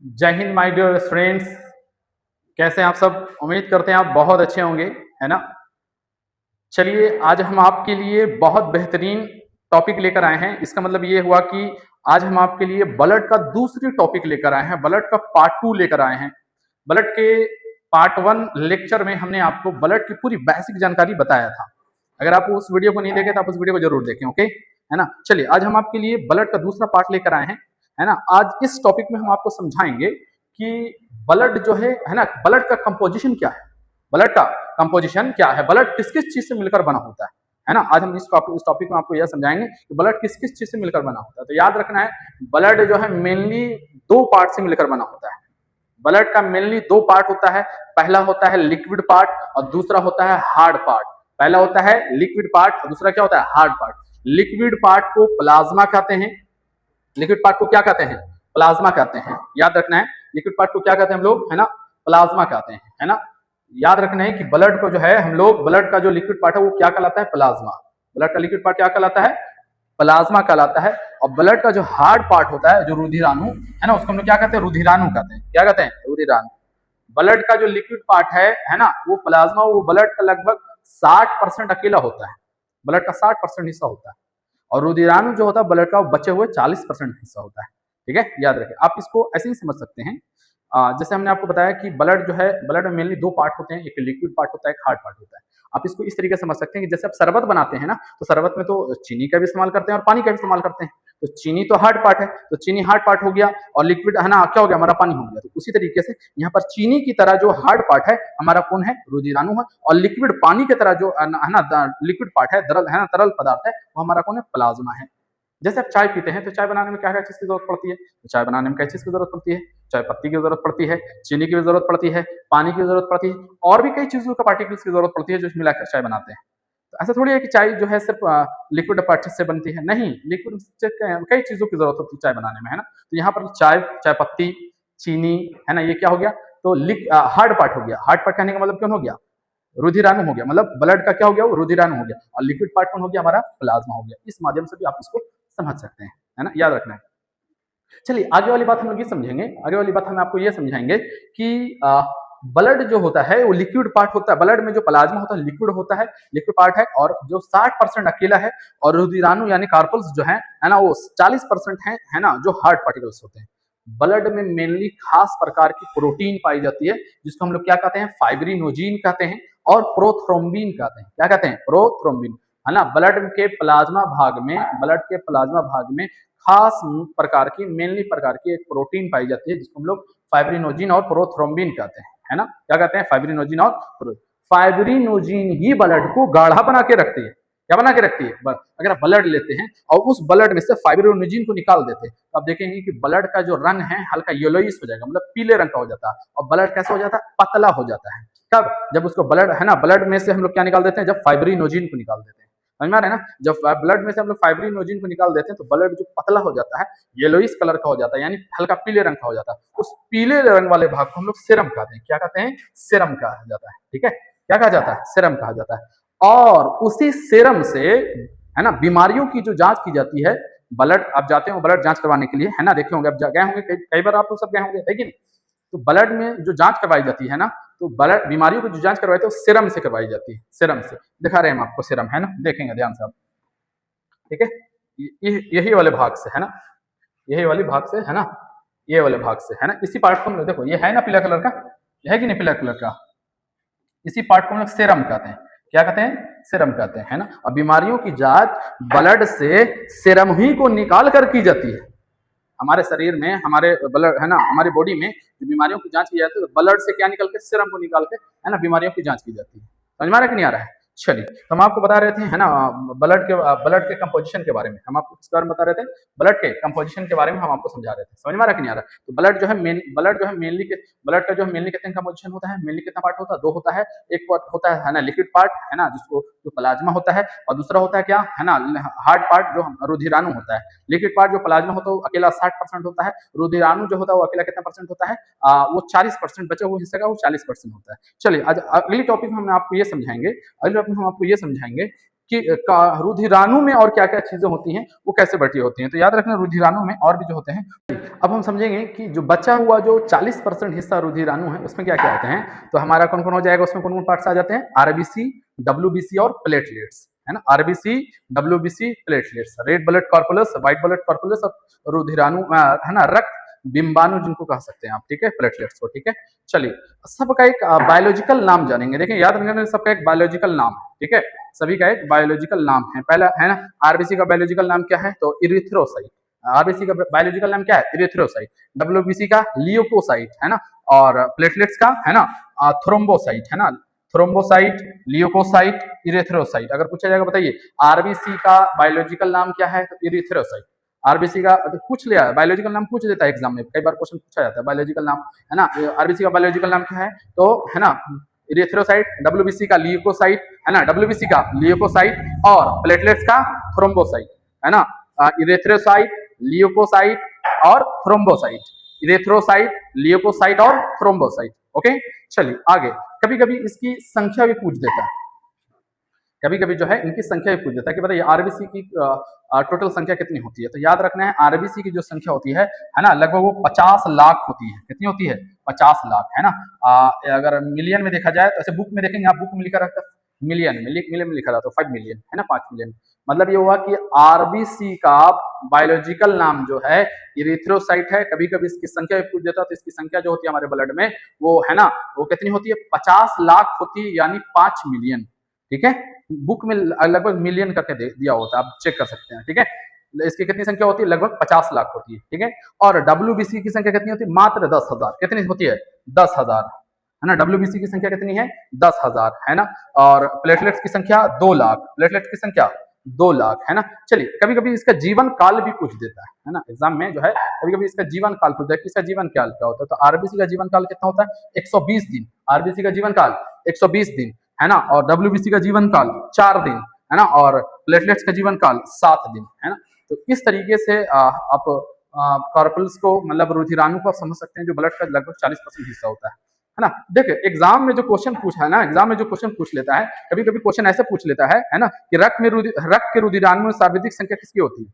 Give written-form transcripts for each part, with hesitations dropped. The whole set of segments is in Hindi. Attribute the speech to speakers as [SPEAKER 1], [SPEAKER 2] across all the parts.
[SPEAKER 1] जय हिंद माय डियर फ्रेंड्स। कैसे हैं आप सब? उम्मीद करते हैं आप बहुत अच्छे होंगे, है ना। चलिए आज हम आपके लिए बहुत बेहतरीन टॉपिक लेकर आए हैं। इसका मतलब ये हुआ कि आज हम आपके लिए ब्लड का दूसरी टॉपिक लेकर आए हैं, ब्लड का पार्ट 2 लेकर आए हैं। ब्लड के पार्ट 1 लेक्चर में हमने आपको ब्लड की पूरी बेसिक जानकारी बताया था। अगर आप उस वीडियो को नहीं देखे तो आप उस वीडियो को जरूर देखें, ओके, है ना। चलिए आज हम आपके लिए ब्लड का दूसरा पार्ट लेकर आए हैं, है ना। आज इस टॉपिक में हम आपको समझाएंगे कि ब्लड जो है ना, ब्लड का कंपोजिशन क्या है, ब्लड का कंपोजिशन क्या है, ब्लड किस किस चीज से मिलकर बना होता है ना। आज हम इस टॉपिक में आपको यह समझाएंगे कि ब्लड किस किस चीज से मिलकर बना होता है। तो याद रखना है, ब्लड जो है मेनली दो पार्ट से मिलकर बना होता है। ब्लड का मेनली दो पार्ट होता है। पहला होता है लिक्विड पार्ट और दूसरा होता है हार्ड पार्ट। पहला होता है लिक्विड पार्ट और दूसरा क्या होता है? Hard part. लिक्विड पार्ट को प्लाज्मा कहते हैं। लिक्विड पार्ट को क्या कहते हैं? प्लाज्मा कहते हैं। याद रखना है, लिक्विड पार्ट को क्या कहते हैं हम लोग, है ना, प्लाज्मा कहते हैं, है ना। याद रखना है कि ब्लड को जो है हम लोग, ब्लड का जो लिक्विड पार्ट है वो क्या कहलाता है? प्लाज्मा। ब्लड का लिक्विड पार्ट क्या कहलाता है? प्लाज्मा कहलाता है। और ब्लड का जो हार्ड पार्ट होता है, जो रुधिराणु है ना, उसको हम लोग क्या कहते हैं? रुधिराणु कहते हैं। क्या कहते हैं? रुधिराणु। ब्लड का जो लिक्विड पार्ट है ना, वो प्लाज्मा, वो ब्लड का लगभग 60% अकेला होता है। ब्लड का 60% हिस्सा होता है और रुधिराणु जो होता है ब्लड का बचे हुए 40% हिस्सा होता है। ठीक है, याद रखें। आप इसको ऐसे ही समझ सकते हैं। जैसे हमने आपको बताया कि ब्लड जो है, ब्लड में मेनली दो पार्ट होते हैं, एक लिक्विड पार्ट होता है, एक हार्ड पार्ट होता है। आप इसको इस तरीके से समझ सकते हैं कि जैसे आप शरबत बनाते हैं ना, तो शरबत में तो चीनी का भी इस्तेमाल करते हैं और पानी का भी इस्तेमाल करते हैं। तो चीनी तो हार्ड पार्ट है, तो चीनी हार्ड पार्ट हो गया और लिक्विड है ना, क्या हो गया? हमारा पानी हो गया। तो उसी तरीके से यहाँ पर चीनी की तरह जो हार्ड पार्ट है हमारा कौन है? रुधिराणु है। और लिक्विड पानी की तरह जो है ना, लिक्विड पार्ट है, तरल है ना, तरल पदार्थ है, वो हमारा कौन है? प्लाज्मा है। जैसे आप चाय पीते हैं तो चाय बनाने में क्या क्या चीज की जरूरत पड़ती है? तो चाय बनाने में क्या चीज की जरूरत पड़ती है? चाय पत्ती की जरूरत पड़ती है, चीनी की भी जरूरत पड़ती है, पानी की जरूरत पड़ती है और भी कई चीजों का पार्टिकल्स की जरूरत पड़ती है जो मिलाकर चाय बनाते हैं। तो ऐसा थोड़ी है कि चाय जो है सिर्फ लिक्विड पार्टिकल से बनती है, नहीं, लिक्विड से कई चीजों की जरूरत होती है चाय बनाने में, है ना। तो यहाँ पर चाय, चाय पत्ती, चीनी, है ना, ये क्या हो गया? तो हार्ड पार्ट हो गया। हार्ड पार्ट कहने का मतलब क्यों हो गया? रुधिराणु हो गया, मतलब ब्लड का क्या हो गया? वो रुधिराणु हो गया। और लिक्विड पार्ट कौन हो गया? हमारा प्लाज्मा हो गया। इस माध्यम से भी आप इसको समझ सकते हैं, है ना, याद रखना है। चलिए आगे वाली बात हम लोग ये समझेंगे। आगे वाली बात हम आपको ये समझाएंगे कि ब्लड जो होता है वो लिक्विड पार्ट होता है। ब्लड में जो प्लाज्मा होता है लिक्विड होता है, लिक्विड पार्ट है, और जो 60% अकेला है, और रुधिराणु यानी कार्पल्स जो है ना, वो 40% है ना, जो हार्ड पार्टिकल्स होते हैं। ब्लड में मेनली खास प्रकार की प्रोटीन पाई जाती है जिसको हम लोग क्या कहते हैं? फाइब्रिनोजिन कहते हैं और प्रोथ्रोम्बिन कहते हैं। क्या कहते हैं? प्रोथ्रोम्बिन, है ना। ब्लड के प्लाज्मा भाग में, ब्लड के प्लाज्मा भाग में खास प्रकार की, मेनली प्रकार की एक प्रोटीन पाई जाती है जिसको हम लोग फाइब्रिनोजिन और प्रोथ्रोम्बिन कहते हैं, है ना। क्या कहते हैं? फाइब्रिनोजिन और फाइब्रिनोजिन ही ब्लड को गाढ़ा बना के रखती है। क्या बना के रखती है? अगर आप ब्लड लेते हैं और उस ब्लड में से फाइब्रिनोजिन को निकाल देते हैं तो आप देखेंगे कि ब्लड का जो रंग है हल्का येलोइश हो जाएगा, मतलब पीले रंग का हो जाता है। और ब्लड कैसा हो जाता है? पतला हो जाता है। कब? जब उसको ब्लड है ना, ब्लड में से हम लोग क्या निकाल देते हैं? जब फाइब्रिनोजिन को निकाल देते हैं। समझ में आ रहा है ना। जब ब्लड में से हम लोग फाइब्रिनोजिन को निकाल देते हैं तो ब्लड जो पतला हो जाता है, येलोइश कलर का हो जाता है, यानी हल्का पीले रंग का हो जाता है। उस पीले रंग वाले भाग को हम लोग सीरम कहते हैं। क्या कहते हैं? सीरम कहा जाता है। ठीक है, क्या कहा जाता है? सीरम कहा जाता है। और उसी सीरम से, है ना, बीमारियों की जो जांच की जाती है, ब्लड आप जाते हो ब्लड जांच करवाने के लिए, है ना, देखे होंगे, आप गए होंगे, कई बार आप लोग सब गए होंगे, है कि नहीं। तो ब्लड में जो जांच करवाई जाती है ना, तो ब्लड बीमारियों की जो जांच करवाई जाती है वो सीरम से करवाई जाती है। सीरम से दिखा रहे हैं हम आपको, सीरम, है ना, देखेंगे ध्यान से आप। ठीक है, यही वाले भाग से, है ना, यही वाले भाग से, है ना, ये वाले भाग से, है ना। इसी पार्ट को देखो, ये है ना पीला कलर का, है कि नहीं पीला कलर का, इसी पार्ट को हम लोग सीरम कहते हैं। क्या कहते हैं? सीरम कहते हैं, है ना। और बीमारियों की जांच ब्लड से सीरम ही को निकाल कर की जाती है। हमारे शरीर में, हमारे ब्लड, है ना, हमारी बॉडी में जो बीमारियों की जांच की जाती है तो ब्लड से क्या निकल के? सीरम को निकाल के, है ना, बीमारियों की जांच की जाती है। समझ में आ रहा है कि नहीं आ रहा है? चलिए, तो हम आपको बता रहे थे, है ना, ब्लड के कंपोजिशन के बारे में हम आपको किस बारे में बता रहे थे? ब्लड के कंपोजिशन के बारे में हम आपको समझा रहे थे। समझ में आ रहा है कि नहीं आ रहा है? तो ब्लड जो है ब्लड जो है मेनली के, ब्लड का जो है मेनली कितने कंपोजिशन होता है? मेनली कितना पार्ट होता है? दो होता है। एक पार्ट होता है ना लिक्विड पार्ट, है ना, जिसको जो प्लाज्मा होता है, और दूसरा होता है क्या, है ना, हार्ड पार्ट जो रुधिराणु होता है। लिक्विड पार्ट जो प्लाज्मा होता है वो अकेला 60% होता है। रुधिराणु जो होता है वो अकेला कितना परसेंट होता है? वो 40%, बचे हुए हिस्से का वो 40% होता है। चलिए आज अगली टॉपिक में हम आपको ये समझाएंगे, अगली टॉपिक में हम आपको ये समझाएंगे कि रुधिराणु में और क्या क्या चीजें होती हैं, वो कैसे बटी होती हैं। तो याद रखना रुधिराणु में और भी जो होते हैं। अब हम समझेंगे कि जो बचा हुआ जो 40% हिस्सा रुधिराणु है उसमें क्या क्या होते हैं। तो हमारा कौन कौन हो जाएगा, उसमें कौन कौन पार्ट्स आ जाते हैं, आरबीसी, डब्ल्यूबीसी और प्लेटलेट्स, है ना। RBC, WBC, platelets, red blood corpuscles, white blood corpuscles और रुधिराणु, है ना, रक्त बिंबाणु जिनको कह सकते हैं आप, ठीक है, प्लेटलेट्स को, ठीक है। चलिए सबका एक बायोलॉजिकल नाम जानेंगे। देखिए याद रखना सबका एक बायोलॉजिकल नाम है, ठीक है, सभी का एक बायोलॉजिकल नाम है। पहला है ना, आरबीसी का बायोलॉजिकल नाम क्या है, तो इरिथ्रोसाइट। आरबीसी का बायोलॉजिकल नाम क्या है, इरिथ्रोसाइट। डब्ल्यूबीसी का लियोकोसाइट, है ना, और प्लेटलेट्स का है ना थ्रोम्बोसाइट, है ना, थ्रोम्बोसाइट, लियोकोसाइट, इरिथ्रोसाइट। अगर पूछा जाएगा बताइए आरबीसी का बायोलॉजिकल नाम क्या है, तो इरिथ्रोसाइट। आरबीसी का पूछ लिया, बायोलॉजिकल नाम पूछ देता है एग्जाम में, कई बार क्वेश्चन पूछा जाता है बायोलॉजिकल नाम, है ना। आरबीसी का बायोलॉजिकल नाम क्या है, तो है ना इरिथ्रोसाइट। डब्ल्यूबीसी का लियोकोसाइट, है ना, डब्ल्यूबीसी का लियोकोसाइट और प्लेटलेट्स का थ्रोम्बोसाइट, है ना। इरिथ्रोसाइट, लियोकोसाइट और थ्रोम्बोसाइट, इरिथ्रोसाइट, लियोकोसाइट और थ्रोम्बोसाइट। ओके, चलिए आगे। कभी कभी इसकी संख्या भी पूछ देता है, कभी कभी जो है इनकी संख्या भी पूछ देता है कि बताइए आरबीसी की टोटल संख्या कितनी होती है। तो याद रखना है आरबीसी की जो संख्या होती है ना, लगभग वो 50 लाख होती है। कितनी होती है, 50 लाख, है ना। अगर मिलियन में देखा जाए तो ऐसे बुक में देखेंगे आप, बुक में लिखा रहता है मिलियन में, मिलियन में लिखा रहता है 5 मिलियन, है ना, 5 मिलियन। मतलब ये हुआ कि आरबीसी का बायोलॉजिकल नाम जो है इरिथ्रोसाइट है। कभी कभी इसकी संख्या भी पूछ देता है, तो इसकी संख्या जो होती है हमारे ब्लड में वो, है ना, वो कितनी होती है, 50 लाख होती है, यानी 5 मिलियन, ठीक है। बुक में लगभग मिलियन करके दिया होता है, आप चेक कर सकते हैं, ठीक है। इसकी कितनी संख्या होती है, लगभग 50 लाख होती है, ठीक है। और डब्ल्यूबीसी की संख्या कितनी होती है, मात्र 10,000। कितनी होती है, 10,000, है ना। डब्ल्यूबीसी की संख्या कितनी है, 10,000, है ना। और प्लेटलेट्स की संख्या 2 लाख, प्लेटलेट्स की संख्या 2 लाख, है ना। चलिए कभी कभी इसका जीवन काल भी पूछ देता है ना, एग्जाम में जो है कभी कभी इसका जीवन काल पूछ देता है कि इसका जीवन काल क्या होता है। तो आरबीसी का जीवन काल कितना होता है, 120 दिन। आरबीसी का जीवन काल 120 दिन, है ना। और डब्ल्यूबीसी का जीवन काल 4 दिन, है ना। और प्लेटलेट्स का जीवन काल 7 दिन, है ना। तो इस तरीके से आप कॉर्पुल्स को, मतलब रुधिराणु को आप समझ सकते हैं, जो ब्लड का लगभग 40% हिस्सा होता है ना। देखिए एग्जाम में जो क्वेश्चन पूछा है ना, एग्जाम में जो क्वेश्चन पूछ लेता है, कभी कभी क्वेश्चन ऐसे पूछ लेता है ना, कि रक्त के रुधिराणु में सर्वाधिक संख्या किसकी होती है।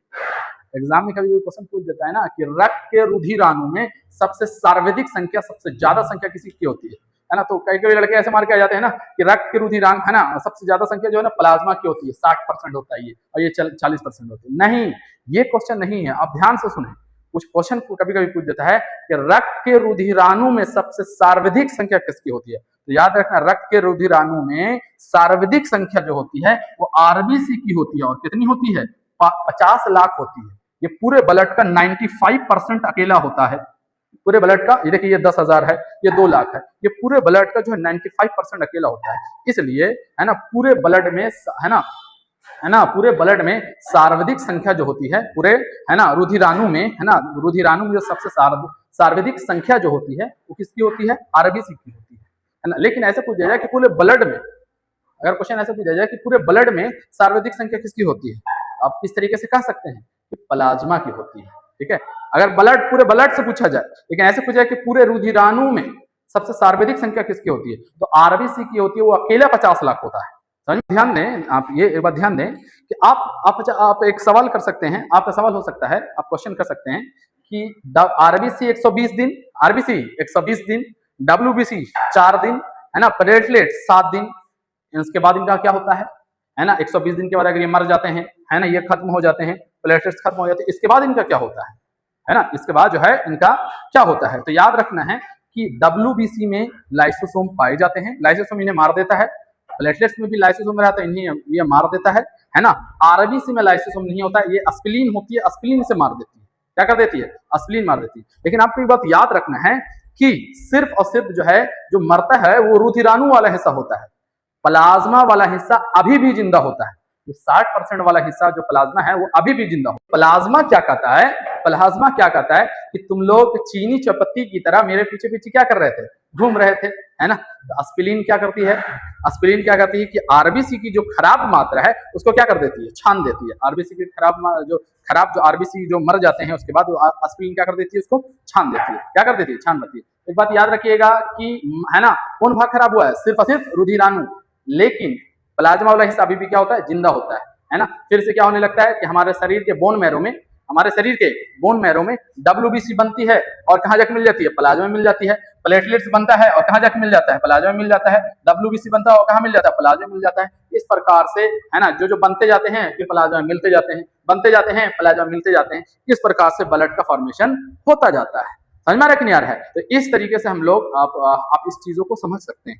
[SPEAKER 1] एग्जाम में कभी क्वेश्चन पूछ देता है ना कि रक्त के रुधिराणु में सबसे सर्वाधिक संख्या, सबसे ज्यादा संख्या किसी की होती है ना। तो कई कई लड़के ऐसे मार के आ जाते हैं ना कि रक्त के रुधिराणु, है ना, सबसे ज्यादा संख्या जो है ना प्लाज्मा की होती है, 60% होता है ये, और ये 40% होती है। नहीं, ये क्वेश्चन नहीं है, आप ध्यान से सुने। कुछ क्वेश्चन कभी कभी पूछ देता है कि रक्त के रुधिराणु में सबसे सर्वाधिक संख्या किसकी होती है। तो याद रखना रक्त के रुधिराणु में सर्वाधिक संख्या जो होती है वो आरबीसी की होती है, और कितनी होती है, 50 लाख होती है। ये पूरे ब्लड का 95% अकेला होता है, पूरे ब्लड का। ये देखिए ये 10,000 है, ये 2 लाख है, ये पूरे ब्लड का जो है 95% अकेला होता है। इसलिए है ना पूरे ब्लड में, है ना पूरे ब्लड में सर्वाधिक संख्या जो होती है पूरे, है ना, रुधिराणु में, है ना, रुधिराणु में जो सबसे सर्वाधिक संख्या जो होती है वो किसकी होती है, आरबीसी की होती है ना। लेकिन ऐसे पूछा जाए कि पूरे ब्लड में, अगर क्वेश्चन ऐसे पूछा जाए कि पूरे ब्लड में सर्वाधिक संख्या किसकी होती है, आप इस तरीके से कह सकते हैं कि प्लाज्मा की होती है, ठीक है। अगर पूरे ब्लड से पूछा जाए, लेकिन ऐसे पूछा जाए कि पूरे रुधिराणु में सबसे सर्वाधिक संख्या किसकी होती है, तो आरबीसी की होती है, वो अकेला 50 लाख होता है। ध्यान दें आप, ये एक बात ध्यान दें कि आप एक सवाल कर सकते हैं, आपका सवाल हो सकता है, आप क्वेश्चन कर सकते हैं कि आरबीसी 120 दिन, आरबीसी 120 दिन, डब्ल्यूबीसी 4 दिन, है ना, प्लेटलेट 7 दिन। इसके बाद इनका क्या होता है ना, 120 दिन के बाद अगर ये मर जाते हैं, है ना, ये खत्म हो जाते हैं, प्लेटलेट्स खत्म हो जाते हैं, इसके बाद इनका क्या होता है ना, इसके बाद जो है इनका क्या होता है। तो याद रखना है कि डब्ल्यूबीसी में लाइसोसोम पाए जाते हैं, लाइसोसोम इन्हें मार देता है। प्लेटलेट्स में भी लाइसोसोम रहता है, इन्हें ये मार देता है ना। आरबीसी में लाइसोसोम नहीं होता, ये एस्पिलिन होती है, एस्पिलिन से मार देती है। क्या कर देती है, एस्पिलिन मार देती है। लेकिन आपको एक बात याद रखना है कि सिर्फ और सिर्फ जो है जो मरता है वो रुधिराणु वाला हिस्सा होता है, प्लाज्मा वाला हिस्सा अभी भी जिंदा होता है। जो 60% वाला हिस्सा जो प्लाज्मा है वो अभी भी जिंदा हो। प्लाज्मा क्या कहता है, प्लाज्मा क्या कहता है कि तुम लोग चीनी चपत्ती की तरह मेरे पीछे पीछे क्या कर रहे थे, घूम रहे थे, है ना। तो एस्पिलिन क्या करती है, एस्पिलिन क्या करती है कि आरबीसी की जो खराब मात्रा है उसको क्या कर देती है, छान देती है। आरबीसी की खराब जो आरबीसी जो मर जाते हैं उसके बाद एस्पिलिन क्या कर देती है, उसको छान देती है। क्या कर देती है, छान देती है। एक बात याद रखिएगा कि, है ना, कौन भाग खराब हुआ है, सिर्फ और सिर्फ रुधिराणु। लेकिन प्लाज्मा वाला हिस्सा अभी भी क्या होता है, जिंदा होता है ना। फिर से क्या होने लगता है कि हमारे शरीर के बोन मैरो में, हमारे शरीर के बोन मैरो में WBC बनती है और कहाँ जाके मिल जाती है, प्लाज्मा में मिल जाती है। प्लेटलेट्स बनता है और कहाँ जाके मिल जाता है, प्लाज्मा में मिल जाता है। WBC बनता है और कहाँ मिल जाता है, प्लाज्मा में मिल जाता है। इस प्रकार से है ना, जो बनते जाते हैं फिर प्लाज्मा में मिलते जाते हैं, बनते जाते हैं प्लाज्मा में मिलते जाते हैं। इस प्रकार से ब्लड का फॉर्मेशन होता जाता है। समझ में आ रहा है कि नहीं आ रहा है? तो इस तरीके से हम लोग आप इस चीजों को समझ सकते हैं।